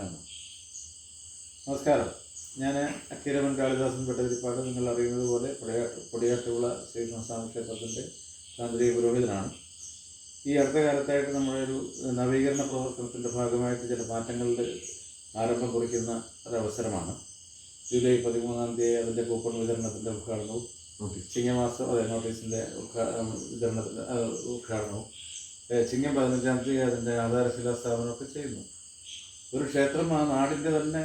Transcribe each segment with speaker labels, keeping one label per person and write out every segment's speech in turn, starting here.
Speaker 1: ആണ്. നമസ്കാരം. ഞാൻ അക്കീരമൻ കാളിദാസൻ ഭട്ടതിരിപ്പാട്. നിങ്ങൾ അറിയുന്നത് പോലെ പൊടിയാറ്റുള്ള ശ്രീകൃഷ്ണസ്വാമി ക്ഷേത്രത്തിൻ്റെ താന്ത്രിക പുരോഹിതനാണ്. ഈ അടുത്ത കാലത്തായിട്ട് നമ്മളൊരു നവീകരണ പ്രവർത്തനത്തിൻ്റെ ഭാഗമായിട്ട് ചില മാറ്റങ്ങളുടെ ആരംഭം കുറിക്കുന്ന ഒരവസരമാണ്. ജൂലൈ 13 അതിൻ്റെ കൂപ്പൺ വിതരണത്തിൻ്റെ ഉദ്ഘാടനവും ചിങ്ങമാസം നോട്ടീസിൻ്റെ വിതരണത്തിൻ്റെ ഉദ്ഘാടനവും ചിങ്ങം 15 അതിൻ്റെ ആധാരശിലാ സ്ഥാപനമൊക്കെ ചെയ്യുന്നു. ഒരു ക്ഷേത്രം ആ നാടിൻ്റെ തന്നെ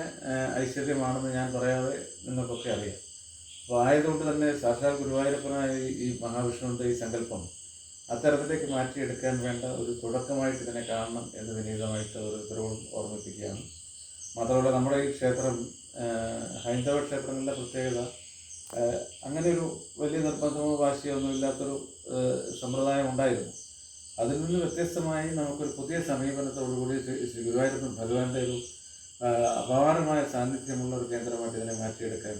Speaker 1: ഐശ്വര്യമാണെന്ന് ഞാൻ പറയാതെ നിങ്ങൾക്കൊക്കെ അറിയാം. അപ്പോൾ ആയതുകൊണ്ട് തന്നെ സാക്ഷാൽ ഗുരുവായൂരപ്പനായ ഈ മഹാവിഷ്ണുവിൻ്റെ ഈ സങ്കല്പം അത്തരത്തിലേക്ക് മാറ്റിയെടുക്കാൻ വേണ്ട ഒരു തുടക്കമായിട്ട് ഇതിനെ കാണണം എന്ന് വിനീതമായിട്ട് ഓരോരുത്തരോടും ഓർമ്മിപ്പിക്കുകയാണ്. മാത്രമല്ല, നമ്മുടെ ഈ ക്ഷേത്രം ഹൈന്ദവ ക്ഷേത്രങ്ങളുടെ പ്രത്യേകത അങ്ങനെ ഒരു വലിയ നിർബന്ധമോ വാശിയോ ഒന്നും ഇല്ലാത്തൊരു സമ്പ്രദായം ഉണ്ടായിരുന്നു. അതിൽ നിന്ന് വ്യത്യസ്തമായി നമുക്കൊരു പുതിയ സമീപനത്തോടുകൂടി ശ്രീ ഗുരുവായൂരപ്പൻ ഭഗവാന്റെ ഒരു അപാരമായ സാന്നിധ്യമുള്ള ഒരു കേന്ദ്രമായിട്ട് ഇതിനെ മാറ്റിയെടുക്കാൻ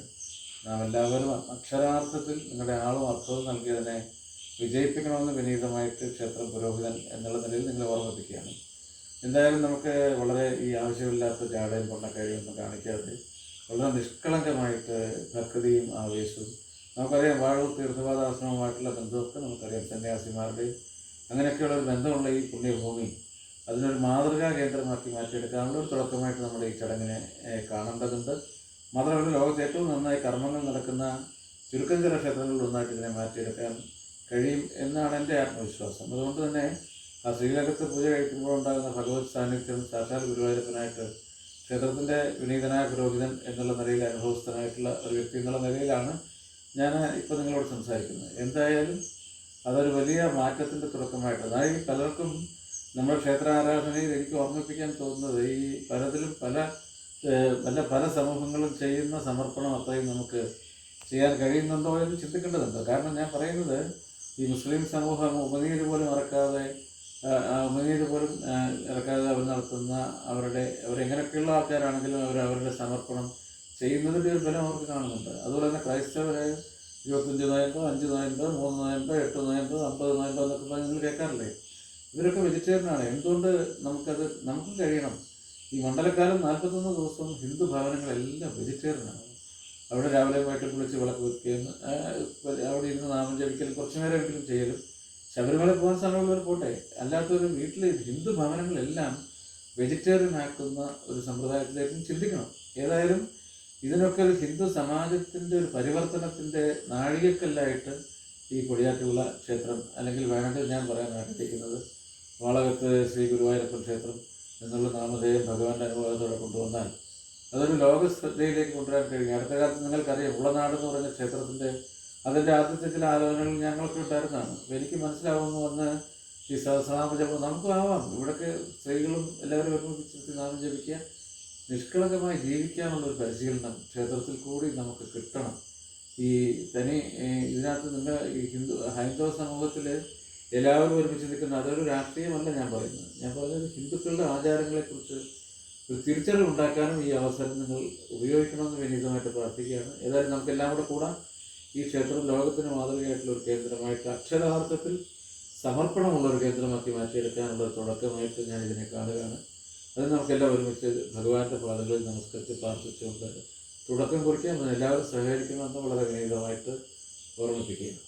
Speaker 1: നാം എല്ലാവരും അക്ഷരാർത്ഥത്തിൽ നിങ്ങളുടെ ആളും അർത്ഥവും നൽകിയതിനെ വിജയിപ്പിക്കണമെന്ന് വിനീതമായിട്ട് ക്ഷേത്ര പുരോഹിതൻ എന്നുള്ള നിലയിൽ നിങ്ങളെ ഓർമ്മിപ്പിക്കുകയാണ്. എന്തായാലും നമുക്ക് വളരെ ഈ ആവശ്യമില്ലാത്ത ജാടയും പൊണ്ണക്കഴിയൊന്നും കാണിക്കാതെ വളരെ നിഷ്കളങ്കമായിട്ട് ഭക്തിയും ആവേശവും, നമുക്കറിയാം വാഴൂർ തീർത്ഥപാദാശ്രമവുമായിട്ടുള്ള ബന്ധമൊക്കെ നമുക്കറിയാം. സന്യാസിമാരുടെയും അങ്ങനെയൊക്കെയുള്ള ഒരു ബന്ധമുള്ള ഈ പുണ്യഭൂമി അതിനൊരു മാതൃകാ കേന്ദ്രമാക്കി മാറ്റിയെടുക്കാനുള്ള ഒരു തുടക്കമായിട്ട് നമ്മുടെ ഈ ചടങ്ങിനെ കാണേണ്ടതുണ്ട്. മാത്രമല്ല, ലോകത്ത് ഏറ്റവും നന്നായി കർമ്മങ്ങൾ നടക്കുന്ന ചുരുക്കം ചില ക്ഷേത്രങ്ങളിൽ ഒന്നായിട്ട് ഇതിനെ മാറ്റിയെടുക്കാൻ കഴിയും എന്നാണ് എൻ്റെ ആത്മവിശ്വാസം. അതുകൊണ്ട് തന്നെ ആ ശ്രീലകത്ത് പൂജ കഴിക്കുമ്പോൾ ഉണ്ടാകുന്ന ഭഗവത് സാന്നിധ്യം സാക്ഷാൽ ഗുരുവായൂരപ്പനായിട്ട് ക്ഷേത്രത്തിൻ്റെ വിനീതനായ പുരോഹിതൻ എന്നുള്ള നിലയിൽ അനുഭവസ്ഥനായിട്ടുള്ള ഒരു വ്യക്തി എന്നുള്ള നിലയിലാണ് ഞാൻ ഇപ്പോൾ നിങ്ങളോട് സംസാരിക്കുന്നത്. എന്തായാലും അതൊരു വലിയ മാറ്റത്തിൻ്റെ തുടക്കമായിട്ട്, അതായത് പലർക്കും നമ്മുടെ ക്ഷേത്രാരാധനയിൽ എനിക്ക് ഓർമ്മിപ്പിക്കാൻ തോന്നുന്നത് ഈ പലതിലും പല സമൂഹങ്ങളും ചെയ്യുന്ന സമർപ്പണം അത്രയും നമുക്ക് ചെയ്യാൻ കഴിയുന്നുണ്ടോ എന്ന് ചിന്തിക്കേണ്ടതുണ്ട്. കാരണം ഞാൻ പറയുന്നത്, ഈ മുസ്ലിം സമൂഹം ഉമിനീര് പോലും ഇറക്കാതെ അവർ നടത്തുന്ന അവരെങ്ങനെയൊക്കെയുള്ള ആൾക്കാരാണെങ്കിലും അവരുടെ സമർപ്പണം ചെയ്യുന്നതിൻ്റെ ഒരു ബലം അവർക്ക് കാണുന്നുണ്ട്. അതുപോലെ തന്നെ ക്രൈസ്തവരെ 25 നോയമ്പ്, 5 നോയമ്പ്, 3 നോയമ്പ്, 8 നോയമ്പ്, 50 നോയമ്പ് എന്നൊക്കെ പറഞ്ഞ് നിങ്ങൾ കേൾക്കാറില്ലേ? ഇവരൊക്കെ വെജിറ്റേറിയനാണ്. എന്തുകൊണ്ട് നമുക്കും കഴിയണം? ഈ മണ്ഡലക്കാലം 41 ദിവസവും ഹിന്ദു ഭവനങ്ങളെല്ലാം വെജിറ്റേറിയനാണ്. അവിടെ രാവിലെ വൈകിട്ട് കുളിച്ച് വിളക്ക് വെക്കുകയും അവിടെ ഇരുന്ന് നാമം ജപിക്കലും കുറച്ചു നേരമെങ്കിലും ചെയ്യലും, ശബരിമല പോകാൻ സമയമുള്ളവർ പോട്ടെ, അല്ലാത്തവർ വീട്ടിൽ ഹിന്ദു ഭവനങ്ങളെല്ലാം വെജിറ്റേറിയൻ ആക്കുന്ന ഒരു സമ്പ്രദായത്തിലേക്കും ചിന്തിക്കണം. ഏതായാലും ഇതിനൊക്കെ ഒരു ഹിന്ദു സമാജത്തിൻ്റെ ഒരു പരിവർത്തനത്തിൻ്റെ നാഴികക്കല്ലായിട്ട് ഈ പൊടിയാറ്റുള്ള ക്ഷേത്രം, അല്ലെങ്കിൽ വേണമെങ്കിൽ ഞാൻ പറയാൻ ആഗ്രഹിക്കുന്നത് വാളകത്ത് ശ്രീ ഗുരുവായൂരപ്പൻ ക്ഷേത്രം എന്നുള്ള നാമധേയം ഭഗവാന്റെ അനുഭവത്തോടെ കൊണ്ടുവന്നാൽ അതൊരു ലോക ശ്രദ്ധയിലേക്ക് കൊണ്ടുവരാൻ കഴിയും. അടുത്ത കാലത്ത് നിങ്ങൾക്കറിയാം, ഉളനാട് എന്ന് പറഞ്ഞ ക്ഷേത്രത്തിൻ്റെ അതിൻ്റെ ആദ്യത്തെ ചില ആലോചനകൾ ഞങ്ങൾക്ക് ഉണ്ടായിരുന്നതാണ്. അപ്പോൾ എനിക്ക് മനസ്സിലാവുന്നു വന്ന് ഈ സഹസ്രനാമ ജപം നമുക്കും ആവാം. ഇവിടെയൊക്കെ സ്ത്രീകളും എല്ലാവരും ഒരുമിപ്പിച്ചിട്ട് നാമം ജപിക്കുക, നിഷ്കളങ്കമായി ജീവിക്കാനുള്ളൊരു പരിശീലനം ക്ഷേത്രത്തിൽ കൂടി നമുക്ക് കിട്ടണം. ഇതിനകത്ത് നിങ്ങൾ ഈ ഹൈന്ദവ സമൂഹത്തിൽ എല്ലാവരും ഒരുമിച്ച് നിൽക്കുന്ന അതൊരു രാഷ്ട്രീയമല്ല ഞാൻ പറയുന്നത് ഹിന്ദുക്കളുടെ ആചാരങ്ങളെക്കുറിച്ച് ഒരു തിരിച്ചറിവ് ഉണ്ടാക്കാനും ഈ അവസരം നിങ്ങൾ ഉപയോഗിക്കണമെന്ന് വിനീതമായിട്ട് പ്രാർത്ഥിക്കുകയാണ്. ഏതായാലും നമുക്കെല്ലാം കൂടെ ഈ ക്ഷേത്രം ലോകത്തിന് മാതൃകയായിട്ടുള്ള ഒരു കേന്ദ്രമായിട്ട് അക്ഷരാർത്ഥത്തിൽ സമർപ്പണമുള്ളൊരു കേന്ദ്രമാക്കി മാറ്റിയെടുക്കാനുള്ള തുടക്കമായിട്ട് ഞാൻ ഇതിനെ കാണുകയാണ്. അത് നമുക്കെല്ലാം ഒരുമിച്ച് ഭഗവാന്റെ പാദങ്ങളിൽ നമസ്കരിച്ച് പ്രാർത്ഥിച്ചുകൊണ്ട് തുടക്കം കുറിക്കാൻ എല്ലാവരും സഹകരിക്കണമെന്ന് വളരെ വിനീതമായിട്ട് ഓർമ്മിപ്പിക്കുകയാണ്.